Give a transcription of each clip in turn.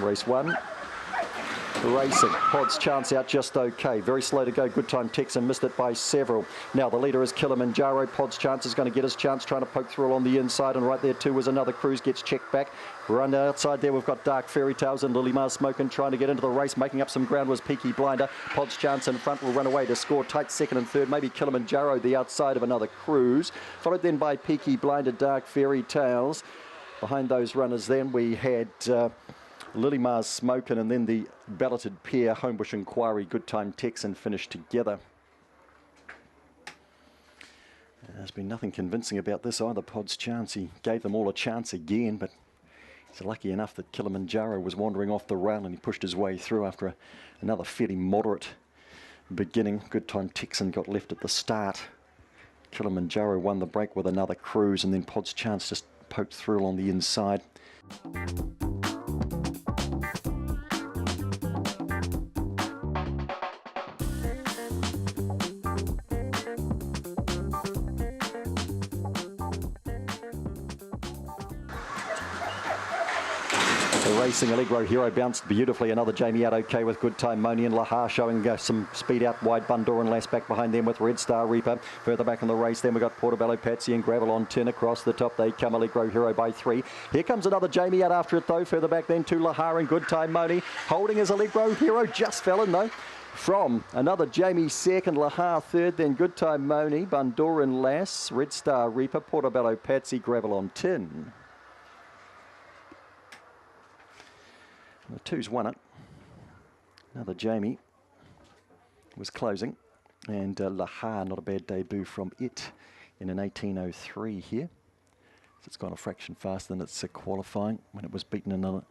Race 1. Racing. Pod's chance out just okay. Very slow to go. Good time Texan missed it by several. Now the leader is Kilimanjaro. Pod's chance is going to get his chance, trying to poke through along the inside, and right there too was another Cruise, gets checked back. Run outside there, we've got Dark Fairy Tales and Lily Mars Smokin' trying to get into the race. Making up some ground was Peaky Blinder. Pod's chance in front will run away to score tight second and third. Maybe Kilimanjaro the outside of another Cruise. Followed then by Peaky Blinder, Dark Fairy Tales. Behind those runners then we had Lily Mars Smokin', and then the balloted pair, Homebush Inquiry, Good Time Texan, finished together. There's been nothing convincing about this either. Pod's chance, he gave them all a chance again, but he's lucky enough that Kilimanjaro was wandering off the rail and he pushed his way through after another fairly moderate beginning. Good Time Texan got left at the start. Kilimanjaro won the break with another Cruise, and then Pod's chance just poked through along the inside. Racing Allegro Hero bounced beautifully. Another Jamie out okay with Good Time Moni, and Lahar showing some speed out wide. Bundoran Lass back behind them with Red Star Reaper. Further back in the race then we've got Portobello Patsy and Gravel on 10 across the top. They come Allegro Hero by 3. Here comes another Jamie out after it though. Further back then to Lahar and Good Time Moni. Holding his Allegro Hero, just fell in though. From another Jamie second, Lahar third, then Good Time Moni, Bundoran Lass, Red Star Reaper, Portobello Patsy, Gravel on 10. The two's won it. Another Jamie was closing, and Lahar, not a bad debut from it in an 18.03 here. So it's gone a fraction faster than its qualifying when it was beaten in another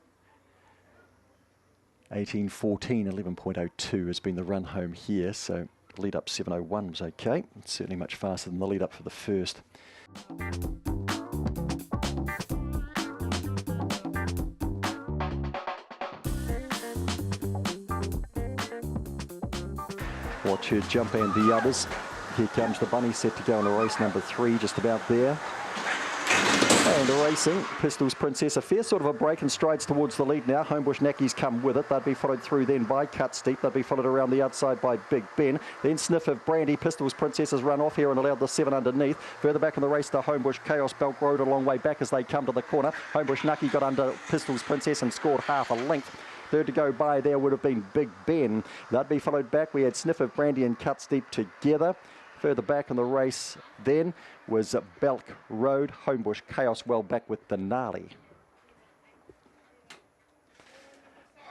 18.14. 11.02 has been the run home here, so lead up 7.01 was okay. It's certainly much faster than the lead up for the first. Watch her jump and the others. Here comes the bunny set to go in race number 3, just about there. And racing, Pistols Princess, a fair sort of a break and strides towards the lead now. Homebush Naki's come with it. They'll be followed through then by Cut Steep. They'll be followed around the outside by Big Ben. Then Sniff of Brandy. Pistols Princess has run off here and allowed the 7 underneath. Further back in the race, the Homebush Chaos Belt Road a long way back as they come to the corner. Homebush Naki got under Pistols Princess and scored half a length. Third to go by there would have been Big Ben. That'd be followed back. We had Sniff of Brandy and Cut Steep together. Further back in the race then was Belk Road. Homebush Chaos well back with Denali.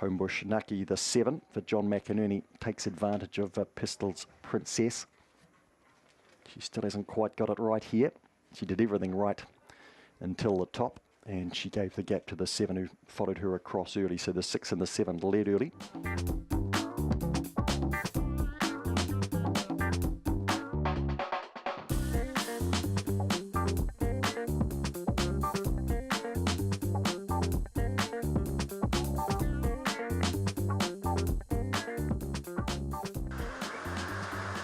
Homebush Naki the 7 for John McInerney takes advantage of Pistols Princess. She still hasn't quite got it right here. She did everything right until the top, and she gave the gap to the 7 who followed her across early. So the 6 and the 7 led early.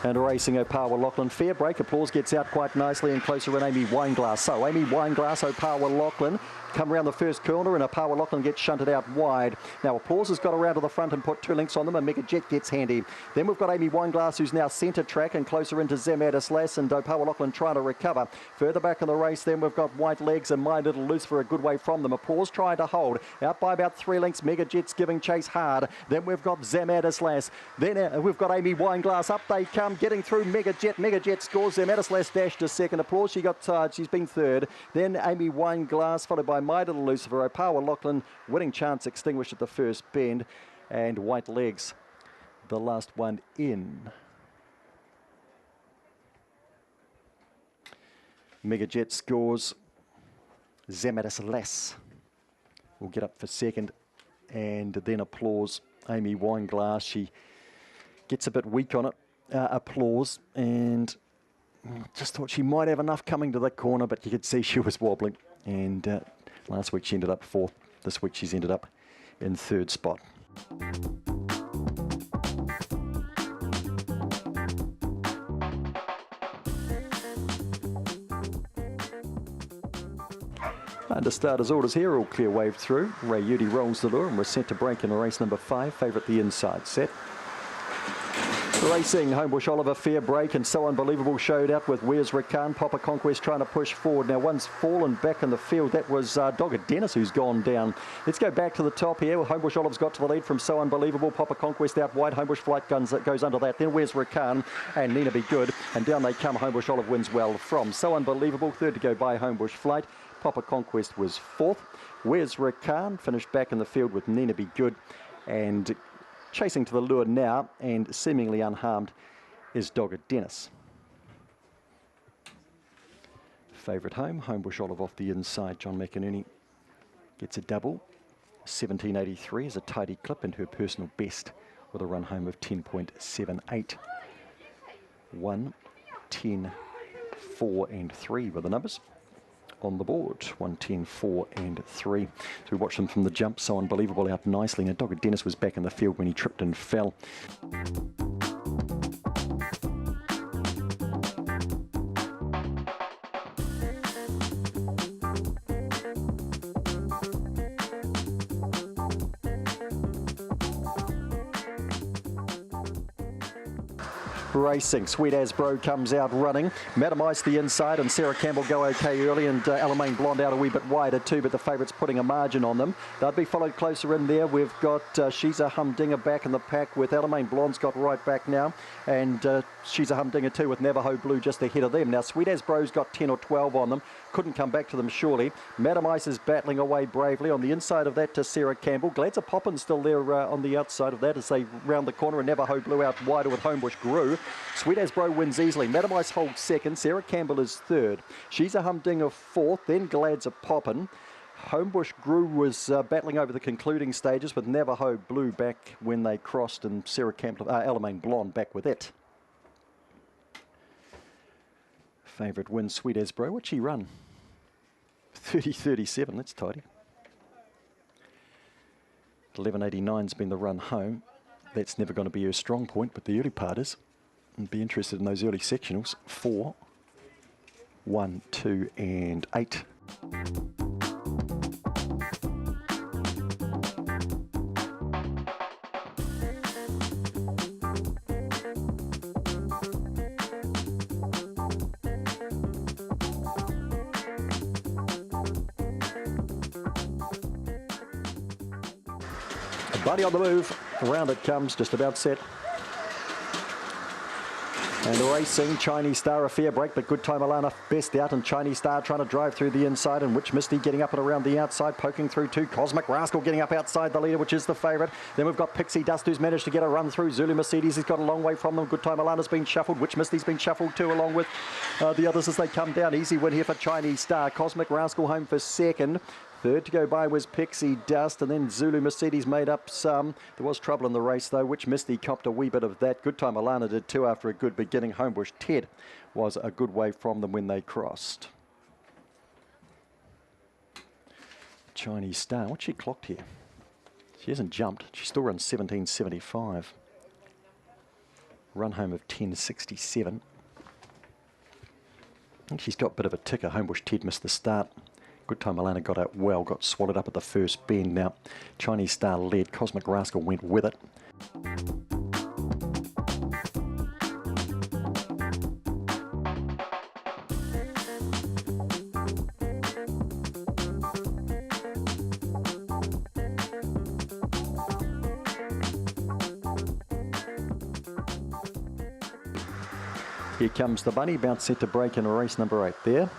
And racing Opawa Lachlan, fair break, applause gets out quite nicely and closer in Amy Wineglass. So Amy Wineglass, Opawa Lachlan come around the first corner and Opawa Lachlan gets shunted out wide. Now Applause has got around to the front and put 2 links on them, and Mega Jet gets handy. Then we've got Amy Wineglass who's now centre track and closer into Zemadis Lass, and Opawa Lachlan trying to recover. Further back in the race then we've got White Legs and My Little Lucifer a good way from them. Applause trying to hold, out by about 3 lengths. Mega Jet's giving chase hard. Then we've got Zemadis Lass. Then we've got Amy Wineglass. Up they come, getting through Mega Jet. Mega Jet scores. Zemadis Lass dashed to second. Applause, she got tired. She's been third. Then Amy Wineglass followed by My Little Lucifer. Opawa Lachlan winning chance extinguished at the first bend, and White Legs the last one in. Mega Jet scores. Zemadis Lass will get up for second, and then Applause. Amy Wineglass, she gets a bit weak on it. Applause, and just thought she might have enough coming to the corner, but you could see she was wobbling, and last week she ended up 4th. This week she's ended up in 3rd spot. Under starters orders here, all clear wave through. Ray Udy rolls the lure and we're set to break in race number 5. Favourite the inside set. Racing, Homebush Oliver, fair break, and So Unbelievable showed out with Where's Rakan. Papa Conquest trying to push forward. Now one's fallen back in the field. That was Dogger Dennis who's gone down. Let's go back to the top here. Well, Homebush Oliver's got to the lead from So Unbelievable. Papa Conquest out wide. Homebush Flight Guns that goes under that. Then Where's Rakan and Nina Be Good. And down they come. Homebush Oliver wins well from So Unbelievable. Third to go by Homebush Flight. Papa Conquest was fourth. Where's Rakan finished back in the field with Nina Be Good. And chasing to the lure now and seemingly unharmed is Dogger Dennis. Favourite home, Homebush Olive off the inside. John McInerney gets a double. 17.83 is a tidy clip and her personal best with a run home of 10.78. 1, 10, 4 and 3 were the numbers on the board. 1, 10, 4 and 3. So we watched them from the jump. So Unbelievable out nicely. Now Dogger Dennis was back in the field when he tripped and fell. Racing, Sweet As Bro comes out running. Madam Ice the inside and Sarah Campbell go okay early, and Alamein Blonde out a wee bit wider too, but the favourites putting a margin on them. They'll be followed closer in there. We've got She's a Humdinger back in the pack with Alamein Blonde's got right back now, and She's a Humdinger too with Navajo Blue just ahead of them. Now Sweet As Bro's got 10 or 12 on them. Couldn't come back to them surely. Madam Ice is battling away bravely. On the inside of that to Sarah Campbell. Glad's a Poppin still there on the outside of that as they round the corner, and Navajo Blue out wider with Homebush Grew. Sweet As Bro wins easily. Madam Ice holds second. Sarah Campbell is third. She's a Humdinger fourth. Then Glad's a Poppin. Homebush Grew was battling over the concluding stages with Navajo Blue back when they crossed, and Sarah Campbell, Alamein Blonde back with it. Favourite wins Sweet As Bro. What'd she run? 30.37. That's tidy. 11.89's been the run home. That's never going to be her strong point, but the early part is. And be interested in those early sectionals. 4, 1, 2 and 8. Buddy on the move. Around it comes, just about set. And racing, Chinese Star, a fair break, but Good Time Alana best out, and Chinese Star trying to drive through the inside, and Witch Misty getting up and around the outside, poking through too. Cosmic Rascal getting up outside the leader, which is the favourite. Then we've got Pixie Dust, who's managed to get a run through. Zulu Mercedes has got a long way from them. Good Time Alana's been shuffled. Witch Misty's been shuffled too, along with the others as they come down. Easy win here for Chinese Star. Cosmic Rascal home for second. Third to go by was Pixie Dust, and then Zulu Mercedes made up some. There was trouble in the race though, which Misty copped a wee bit of that. Good Time Alana did too after a good beginning. Homebush Ted was a good way from them when they crossed. Chinese Star, what's she clocked here? She hasn't jumped. She still runs 17.75. Run home of 10.67. I think she's got a bit of a ticker. Homebush Ted missed the start. Good Time Alana got out well, got swallowed up at the first bend. Now, Chinese Star led, Cosmic Rascal went with it. Here comes the bunny, about set to break in race number 8 there.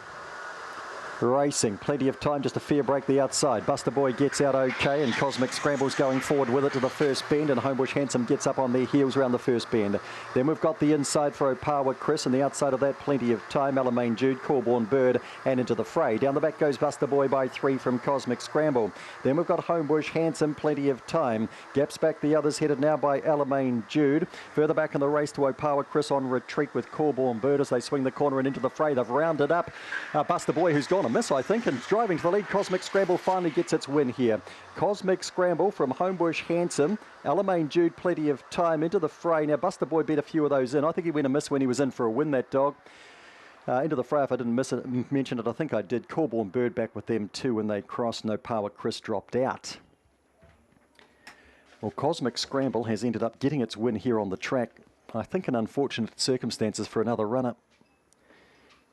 Racing, plenty of time, just a fair break the outside. Buster Boy gets out okay, and Cosmic Scramble's going forward with it to the first bend, and Homebush Handsome gets up on their heels around the first bend. Then we've got the inside for Opawa Chris, and the outside of that, plenty of time. Alamein Jude, Corborn Bird, and into the fray. Down the back goes Buster Boy by 3 from Cosmic Scramble. Then we've got Homebush Handsome, plenty of time. Gaps back the others, headed now by Alamein Jude. Further back in the race to Opawa Chris on retreat with Corborn Bird as they swing the corner and into the fray. They've rounded up Buster Boy, who's gone a miss, I think, and driving to the lead. Cosmic Scramble finally gets its win here. Cosmic Scramble from Homebush Handsome. Alamein Jude, plenty of time into the fray. Now, Buster Boy beat a few of those in. I think he went a miss when he was in for a win, that dog. Into the fray, if I didn't mention it, I think I did. Corborn Bird back with them too when they crossed. No Power Chris dropped out. Well, Cosmic Scramble has ended up getting its win here on the track. I think in unfortunate circumstances for another runner.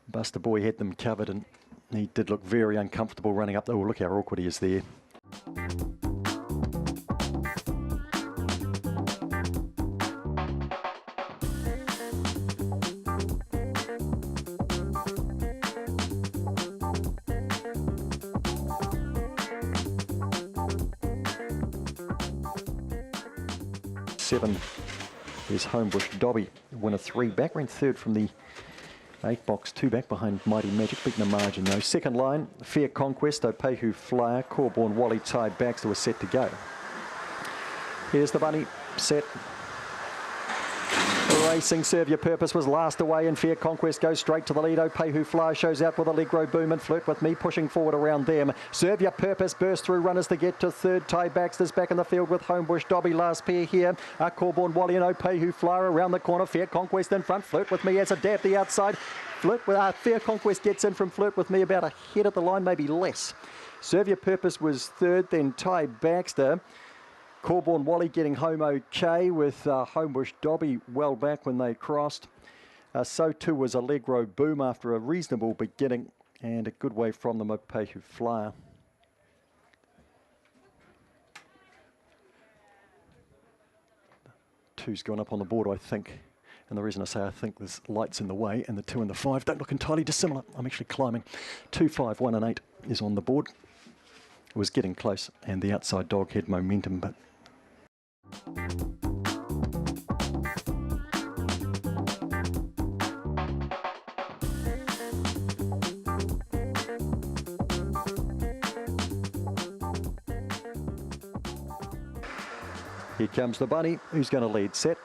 Buster Boy had them covered and he did look very uncomfortable running up. Oh, look how awkward he is there. There's Homebush Dobby, winner 3 back, ran 3rd from the 8 box, 2 back behind Mighty Magic, beating a margin though. Second line, Fair Conquest, Opehu Flyer, Corborn Wally, Ty Baxter were set to go. Here's the bunny, set. Racing Serve Your Purpose was last away and Fair Conquest goes straight to the lead. Opehu Flyer shows out with a leg row boom and Flirt With Me pushing forward around them. Serve Your Purpose burst through runners to get to 3rd. Ty Baxter's back in the field with Homebush Dobby. Last pair here are Corborn Wally and Opehu Flyer around the corner. Fair Conquest in front. Flirt With Me as a dab the outside. Fair Conquest gets in from Flirt With Me about ahead of the line, maybe less. Serve Your Purpose was 3rd, then Ty Baxter. Corborn Wally getting home okay with Homebush Dobby well back when they crossed. So too was a leg row boom after a reasonable beginning and a good way from them, Opehu Flyer. Two's gone up on the board, I think. And the reason I say I think there's lights in the way and the 2 and the 5 don't look entirely dissimilar. I'm actually climbing. 2, 5, 1 and 8 is on the board. It was getting close and the outside dog had momentum, but here comes the bunny. Who's going to lead? Set.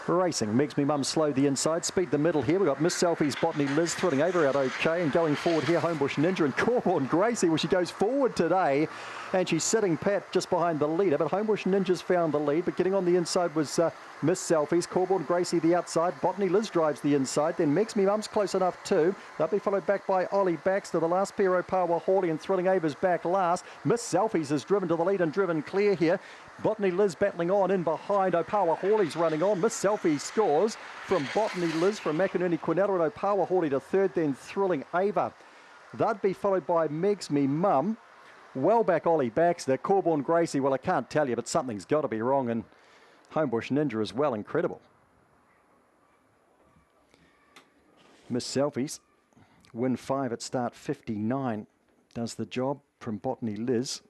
Racing. Makes Me Mum slow the inside. Speed the middle here. We've got Miss Selfie's Botany Liz thrilling over out okay. And going forward here, Homebush Ninja and Corborn Gracie. Well, she goes forward today. And she's sitting pat just behind the leader. But Homebush Ninja's found the lead. But getting on the inside was Miss Selfie's. Corborn Gracie the outside. Botany Liz drives the inside. Then Makes Me Mum's close enough too. They'll be followed back by Ollie Baxter. The last pair, Opawa Hawley and Thrilling Ava's back last. Miss Selfie's is driven to the lead and driven clear here. Botany Liz battling on in behind. Opawa Hawley's running on. Miss Selfie scores from Botany Liz from Macanuni Quinella and Opawa Hawley to 3rd, then Thrilling Ava. They'd be followed by Makes Me Mum. Well back Ollie Baxter. Corborn Gracie, well I can't tell you, but something's got to be wrong. And Homebush Ninja as well, incredible. Miss Selfies, win 5 at start 59. Does the job from Botany Liz.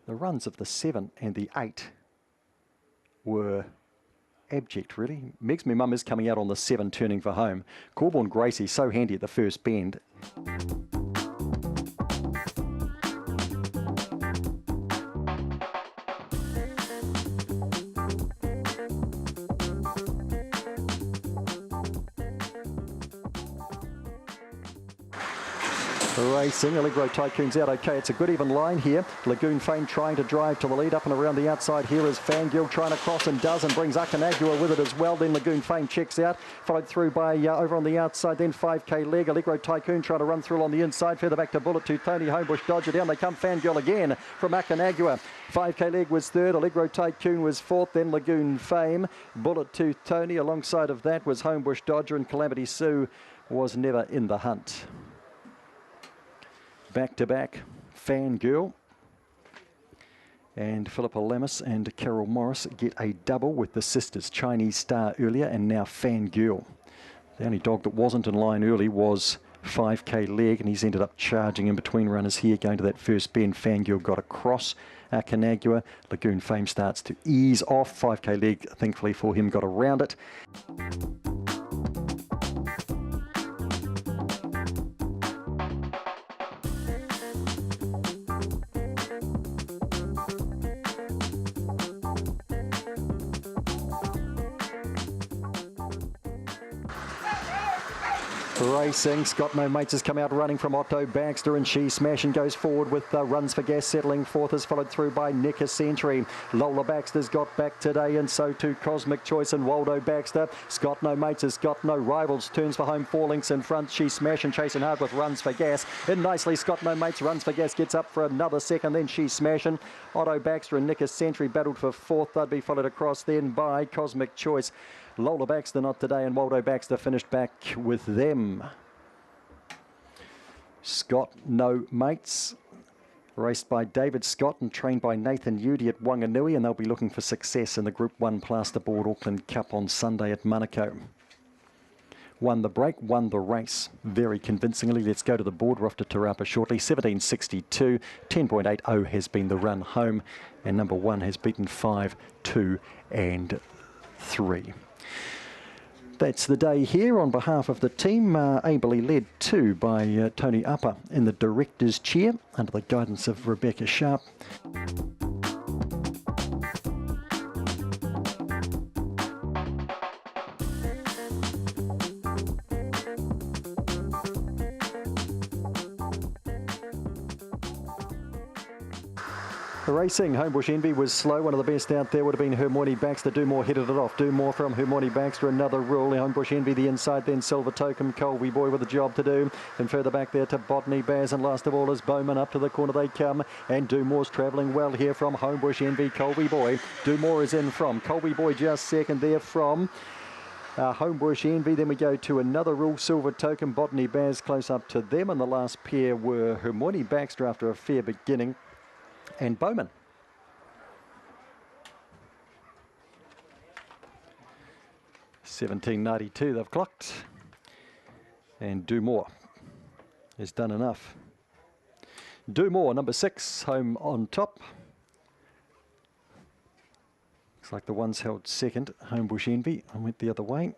The runs of the 7 and the 8 were abject, really. Makes Me Mum is coming out on the 7, turning for home. Corborn Gracie, so handy at the first bend. Racing, Allegro Tycoon's out okay. It's a good even line here. Lagoon Fame trying to drive to the lead. Up and around the outside here is Fangirl trying to cross and does and brings Akanagua with it as well. Then Lagoon Fame checks out. Followed through by over on the outside. Then 5K leg. Allegro Tycoon trying to run through on the inside. Further back to Bullet to Tony. Homebush Dodger down. They come Fangirl again from Akanagua. 5K leg was 3rd. Allegro Tycoon was 4th. Then Lagoon Fame. Bullet to Tony. Alongside of that was Homebush Dodger and Calamity Sue was never in the hunt. Back-to-back, Fangirl and Philippa Lamis and Carol Morris get a double with the sisters. Chinese Star earlier and now Fangirl. The only dog that wasn't in line early was 5K leg and he's ended up charging in between runners here, going to that first bend. Fangirl got across Akanagua. Lagoon Fame starts to ease off. 5K leg, thankfully for him, got around it. Racing, Scott No Mates has come out running from Otto Baxter, and She Smash and goes forward with Runs for Gas settling fourth, is followed through by Nick a Century. Lola Baxter's got back today, and so too Cosmic Choice and Waldo Baxter. Scott No Mates has got no rivals, turns for home, 4 lengths in front. She Smash and chasing hard with Runs for Gas. In nicely, Scott No Mates, Runs for Gas gets up for another second, then She Smash and Otto Baxter and Nick a Century battled for fourth. They'd be followed across then by Cosmic Choice. Lola Baxter not today, and Waldo Baxter finished back with them. Scott No Mates, raced by David Scott and trained by Nathan Udy at Wanganui, and they'll be looking for success in the Group 1 Plasterboard Auckland Cup on Sunday at Manukau. Won the break, won the race very convincingly. Let's go to the board. We're off to Te Rapa shortly. 17.62, 10.80 has been the run home, and number 1 has beaten 5, 2 and 3. That's the day here on behalf of the team, ably led too by Tony Upper in the director's chair under the guidance of Rebecca Sharp. The racing, Homebush Envy was slow. One of the best out there would have been Hermione Baxter. Do More headed it off. Do More from Hermione Baxter. Another rule. Homebush Envy the inside, then Silver Token. Colby Boy with a job to do. Then further back there to Botany Baz. And last of all is Bowman. Up to the corner they come. And Do More's travelling well here from Homebush Envy. Colby Boy. Do More is in from Colby Boy just second there from Homebush Envy. Then we go to another rule, Silver Token. Botany Baz close up to them. And the last pair were Hermione Baxter after a fair beginning, and Bowman. $17.92 they've clocked, and Do More has done enough. Do More, number 6, home on top. Looks like the one's held second. Homebush Envy, I went the other way.